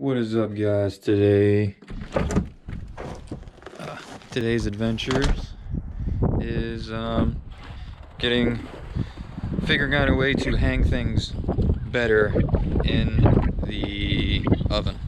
What is up, guys? Today's adventure is figuring out a way to hang things better in the oven.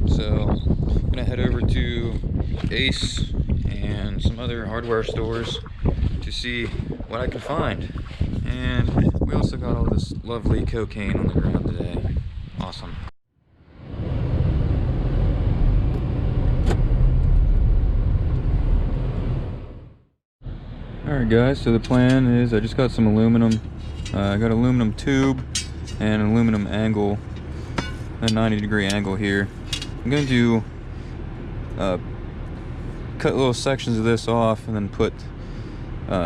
So I'm gonna head over to Ace and some other hardware stores to see what I can find. And we also got all this lovely cocaine on the ground today. Awesome. Alright guys, so the plan is I just got some aluminum. I got aluminum tube and an aluminum angle, a 90-degree angle here. I'm going to cut little sections of this off and then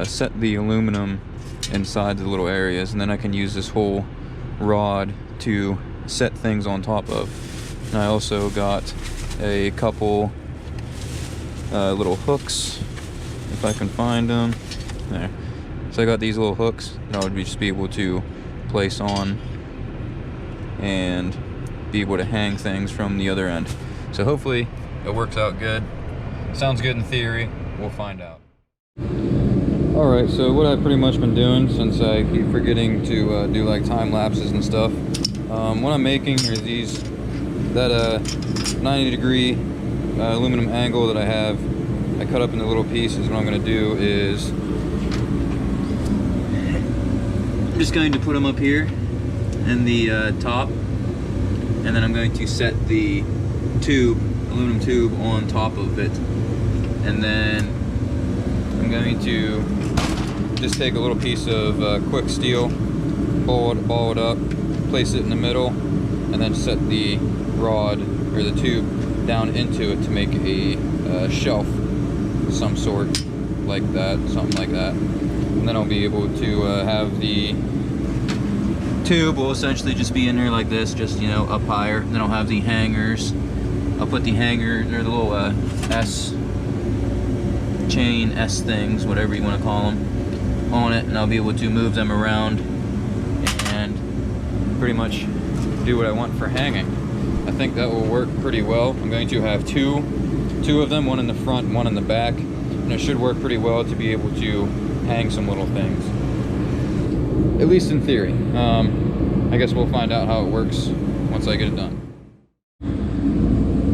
set the aluminum inside the little areas, and then I can use this whole rod to set things on top of. And I also got a couple little hooks, if I can find them. There. So I got these little hooks that I would just be able to place on and be able to hang things from the other end. So hopefully it works out good. Sounds good in theory. We'll find out. Alright, so what I've pretty much been doing, since I keep forgetting to do like time lapses and stuff, what I'm making are that 90-degree aluminum angle that I have. I cut up into little pieces. What I'm going to do is I'm just going to put them up here in the top, and then I'm going to set the aluminum tube on top of it, and then I'm going to just take a little piece of quick steel, ball it up, place it in the middle, and then set the rod or the tube down into it to make a shelf of some sort, like that, something like that. And then I'll be able to have the tube will essentially just be in there like this, just, you know, up higher. Then I'll have the hangers. I'll put the hanger, or the little S chain, S things, whatever you want to call them, on it, and I'll be able to move them around and pretty much do what I want for hanging. I think that will work pretty well. I'm going to have two of them, one in the front, one in the back, and it should work pretty well to be able to hang some little things, at least in theory. I guess we'll find out how it works once I get it done.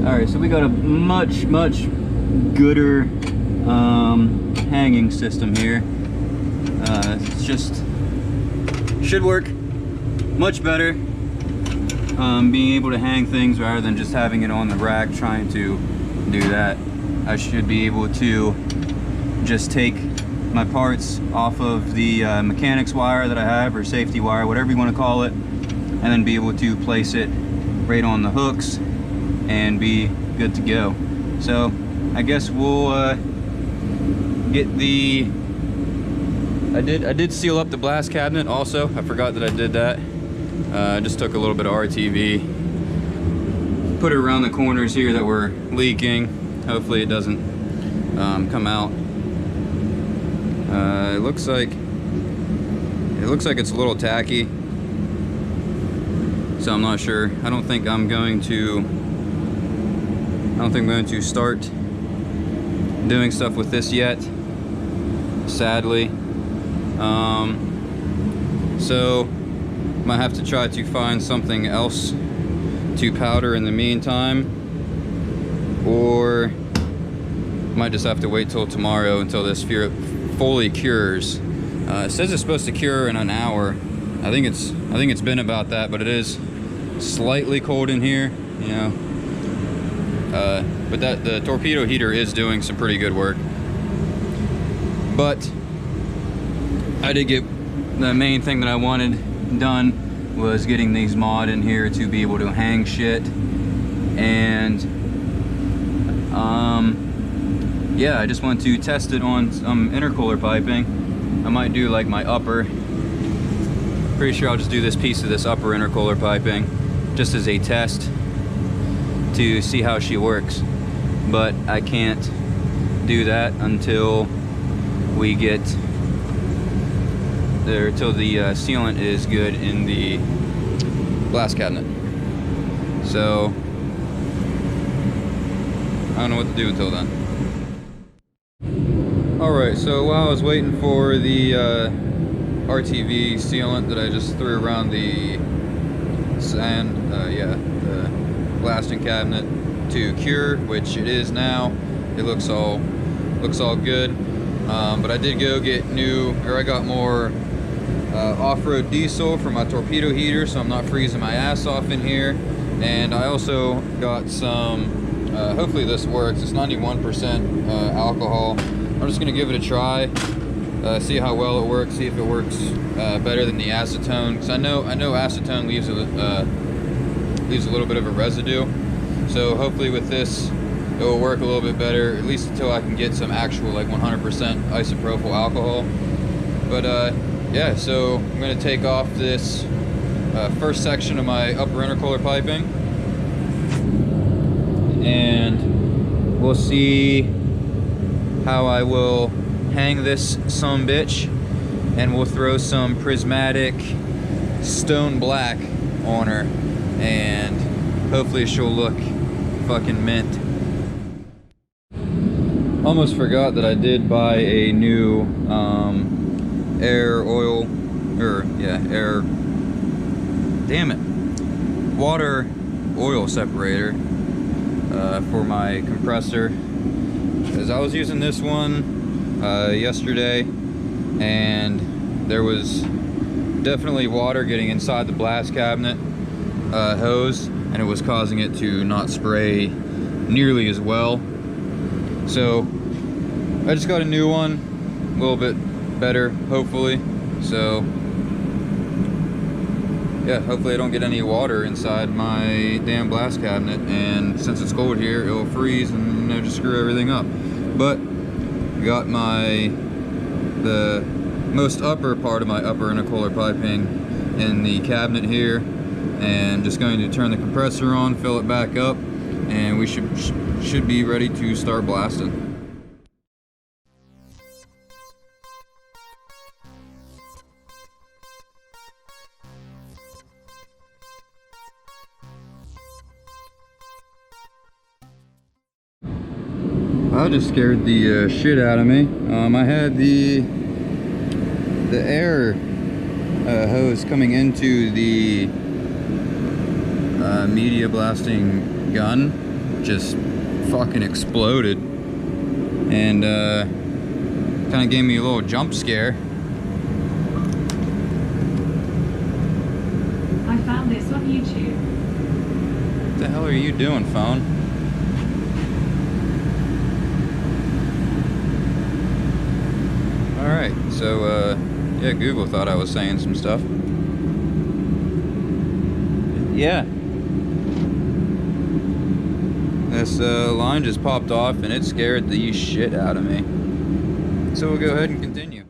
Alright, so we got a much gooder hanging system here. It's just should work much better, being able to hang things rather than just having it on the rack trying to do that. I should be able to just take my parts off of the mechanics wire that I have, or safety wire, whatever you want to call it, and then be able to place it right on the hooks and be good to go. So I guess we'll get the I did seal up the blast cabinet also. I forgot that I did that. I just took a little bit of RTV, put it around the corners here that were leaking. Hopefully it doesn't come out. It looks like it's a little tacky, so I'm not sure. I don't think I'm going to start doing stuff with this yet, sadly. So might have to try to find something else to powder in the meantime, or might just have to wait till tomorrow until this fully cures. It says it's supposed to cure in an hour. I think it's been about that, but it is slightly cold in here, you know. But the torpedo heater is doing some pretty good work. But I did get the main thing that I wanted done, was getting these mod in here to be able to hang shit. And yeah, I just want to test it on some intercooler piping. I might do like my upper. Pretty sure I'll just do this piece of this upper intercooler piping just as a test to see how she works. But I can't do that until we get there, till the sealant is good in the glass cabinet. So I don't know what to do until then. Alright, so while I was waiting for the RTV sealant that I just threw around the sand, the blasting cabinet to cure, which it is now. It looks all good. But I did go get I got more off-road diesel for my torpedo heater, so I'm not freezing my ass off in here. And I also got some, hopefully this works, it's 91% alcohol. I'm just gonna give it a try, see how well it works, see if it works better than the acetone, because I know acetone leaves a little bit of a residue. So hopefully with this, it will work a little bit better, at least until I can get some actual like 100% isopropyl alcohol. But yeah, so I'm going to take off this first section of my upper intercooler piping, and we'll see how I will hang this sumbitch, and we'll throw some prismatic stone black on her, and hopefully she'll look fucking mint. Almost forgot that I did buy a new water oil separator for my compressor, because I was using this one yesterday, and there was definitely water getting inside the blast cabinet hose, and it was causing it to not spray nearly as well. So I just got a new one, a little bit better, hopefully. So yeah, hopefully I don't get any water inside my damn blast cabinet, and since it's cold here, it'll freeze and just screw everything up. But I got the most upper part of my upper intercooler piping in the cabinet here, and just going to turn the compressor on, fill it back up, and we should be ready to start blasting. That just scared the shit out of me. I had the air hose coming into the media blasting gun just fucking exploded, and kind of gave me a little jump scare. I found this on YouTube. What the hell are you doing, phone? Alright, so yeah, Google thought I was saying some stuff. Yeah. This line just popped off, and it scared the shit out of me. So we'll go ahead and continue.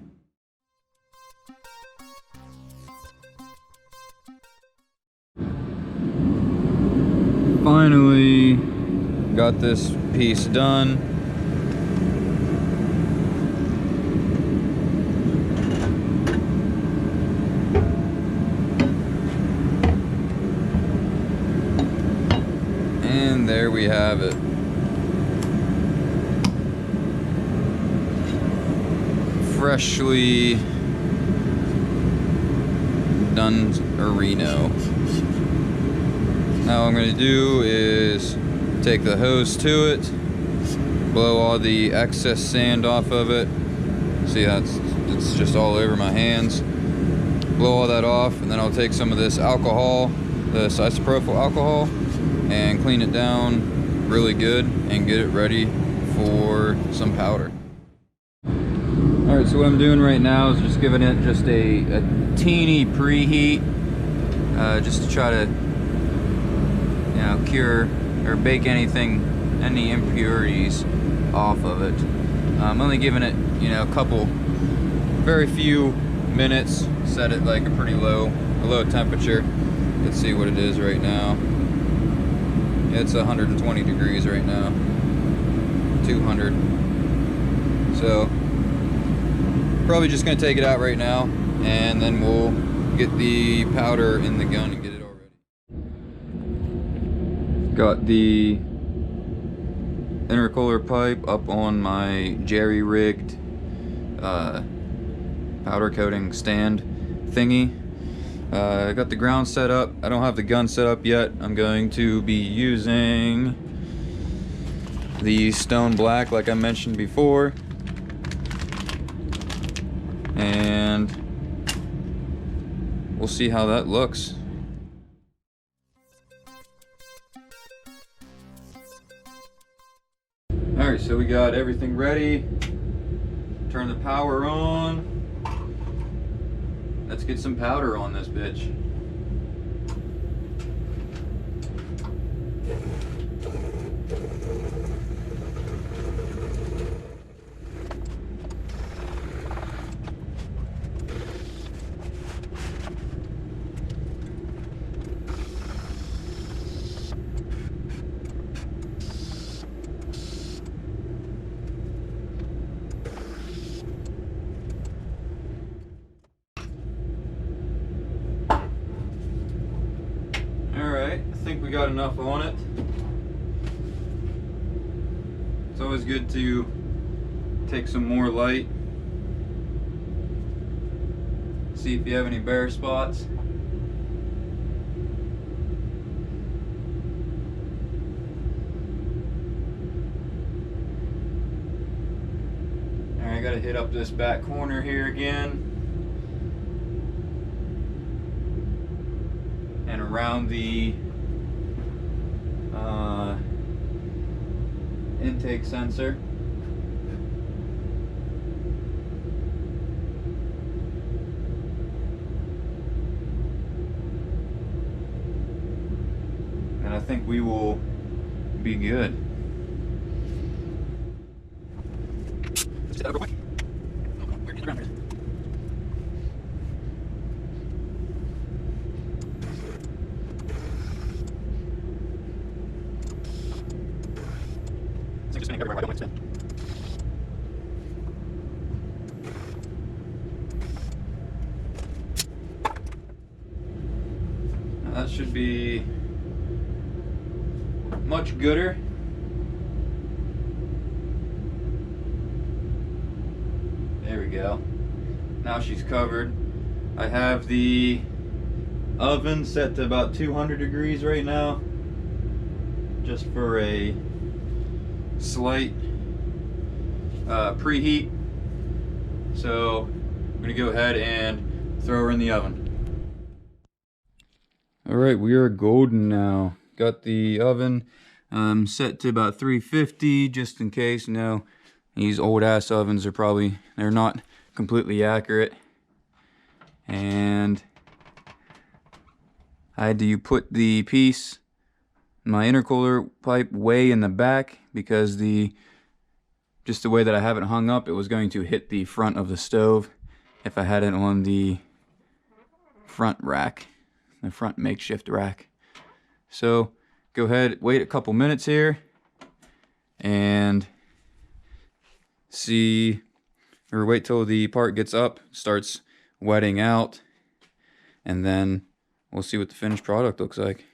Finally got this piece done. And there we have it. Freshly done Reno. Now what I'm going to do is take the hose to it, blow all the excess sand off of it. See how it's just all over my hands. Blow all that off, and then I'll take some of this alcohol, this isopropyl alcohol, and clean it down really good and get it ready for some powder. Alright, so what I'm doing right now is just giving it just a teeny preheat, just to try to, you know, cure or bake any impurities off of it. I'm only giving it, you know, very few minutes. Set it like a pretty low temperature. Let's see what it is right now. It's 120 degrees right now. 200. So probably just gonna take it out right now, and then we'll get the powder in the gun and get it all ready. Got the intercooler pipe up on my jerry-rigged powder coating stand thingy. I got the ground set up. I don't have the gun set up yet. I'm going to be using the stone black like I mentioned before. And we'll see how that looks. Alright, so we got everything ready. Turn the power on. Let's get some powder on this bitch. Alright, I think we got enough on it. It's always good to take some more light. See if you have any bare spots. Alright, I gotta hit up this back corner here again. And around the intake sensor. And I think we will be good. Now that should be much gooder. There we go. Now she's covered. I have the oven set to about 200 degrees right now, just for a slight preheat. So I'm gonna go ahead and throw her in the oven. All right, we are golden now. Got the oven set to about 350, just in case. You know, these old ass ovens are they're not completely accurate. And I had to put the piece, my intercooler pipe, way in the back because just the way that I have it hung up, it was going to hit the front of the stove if I had it on the front rack, the front makeshift rack. So go ahead, wait a couple minutes here and see, or wait till the part gets up, starts wetting out, and then we'll see what the finished product looks like.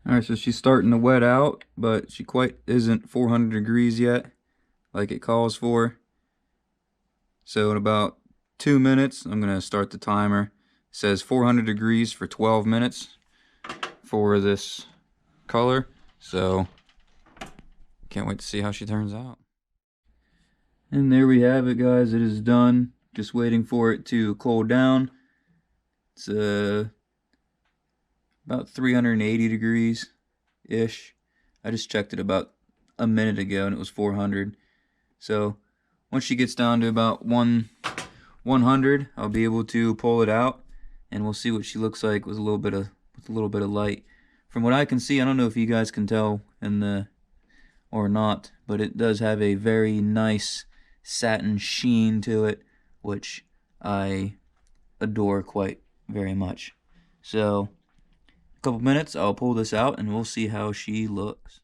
Alright, so she's starting to wet out, but she quite isn't 400 degrees yet, like it calls for. So in about 2 minutes, I'm going to start the timer. It says 400 degrees for 12 minutes for this color. So can't wait to see how she turns out. And there we have it, guys. It is done. Just waiting for it to cool down. It's about 380 degrees ish. I just checked it about a minute ago and it was 400. So once she gets down to about 100, I'll be able to pull it out and we'll see what she looks like with a little bit of light. From what I can see, I don't know if you guys can tell or not, but it does have a very nice satin sheen to it, which I adore quite very much. So a couple minutes, I'll pull this out and we'll see how she looks.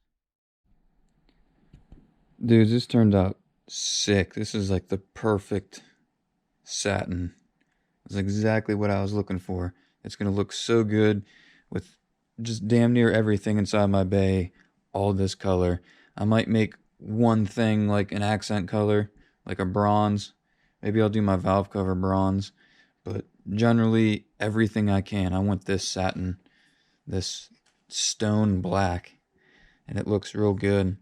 Dude, this turned out sick. This is like the perfect satin. It's exactly what I was looking for. It's gonna look so good with just damn near everything inside my bay all this color. I might make one thing like an accent color, like a bronze. Maybe I'll do my valve cover bronze, but generally everything I can. I want this satin, this stone black, and it looks real good.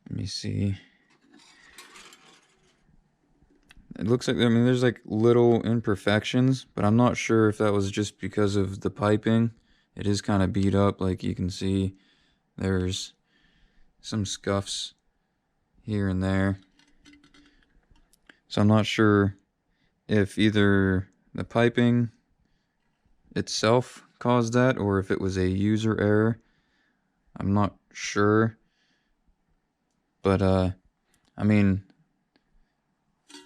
Let me see. It looks like, I mean, there's like little imperfections, but I'm not sure if that was just because of the piping. It is kind of beat up, like you can see. There's some scuffs here and there. So I'm not sure if either the piping itself caused that or if it was a user error. I'm not sure. But, I mean,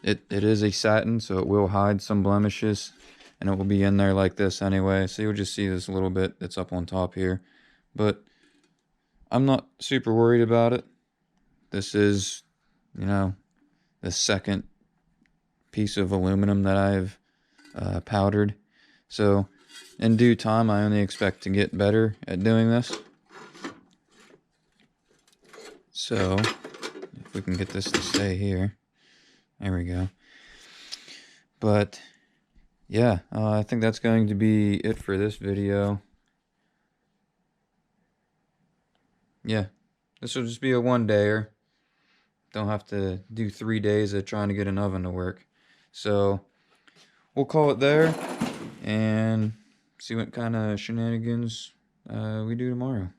it is a satin, so it will hide some blemishes, and it will be in there like this anyway. So you'll just see this little bit that's up on top here. But I'm not super worried about it. This is, you know, the second piece of aluminum that I've powdered. So in due time, I only expect to get better at doing this. So if we can get this to stay here. There we go. But yeah, I think that's going to be it for this video. Yeah, this will just be a one-dayer. Don't have to do 3 days of trying to get an oven to work. So we'll call it there and see what kind of shenanigans we do tomorrow.